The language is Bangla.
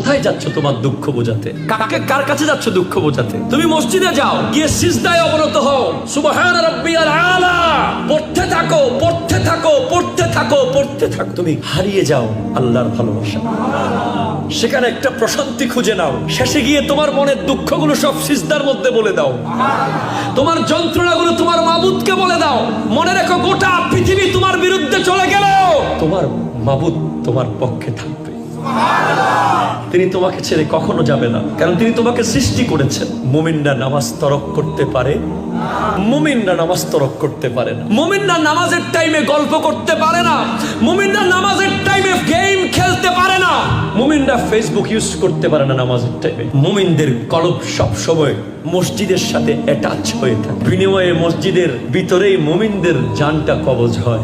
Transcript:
কোথায় যাচ্ছ তোমার দুঃখ বোঝাতে? কার কাছে যাচ্ছ দুঃখ বোঝাতে? তুমি মসজিদে যাও, গিয়ে সিজদায় অবনত হও, সুবহান রাব্বিয়াল আলা পড়তে থাকো, পড়তে থাকো, পড়তে থাকো, পড়তে থাকো। তুমি হারিয়ে যাও আল্লাহর ভালোবাসা, সেখানে একটা প্রশান্তি খুঁজে নাও। শেষে গিয়ে তোমার মনের দুঃখগুলো সব সিজদার মধ্যে বলে দাও, তোমার যন্ত্রণাগুলো তোমার মাবুদকে বলে দাও। মনে রেখো, গোটা পৃথিবী তোমার বিরুদ্ধে চলে গেল, তোমার মাবুদ তোমার পক্ষে থাকবে। তিনি তোমাকে ছেড়ে কখনো যাবে না, কারণ তিনি তোমাকে সৃষ্টি করেছেন। মুমিনরা নামাজ তরক করতে পারে, মুমিনরা নামাজ তরক করতে পারে না। মুমিনরা নামাজের টাইমে গল্প করতে পারে না, মুমিনরা নামাজের টাইমে গেম খেলতে পারে না, মুমিনরা ফেসবুক ইউজ করতে পারে না নামাজের টাইমে। মুমিনদের কলব সব সময় মসজিদের সাথে অ্যাটাচ হয়ে থাকে, বিনিময়ে মসজিদের ভিতরেই মুমিনদের জানটা কবজ হয়।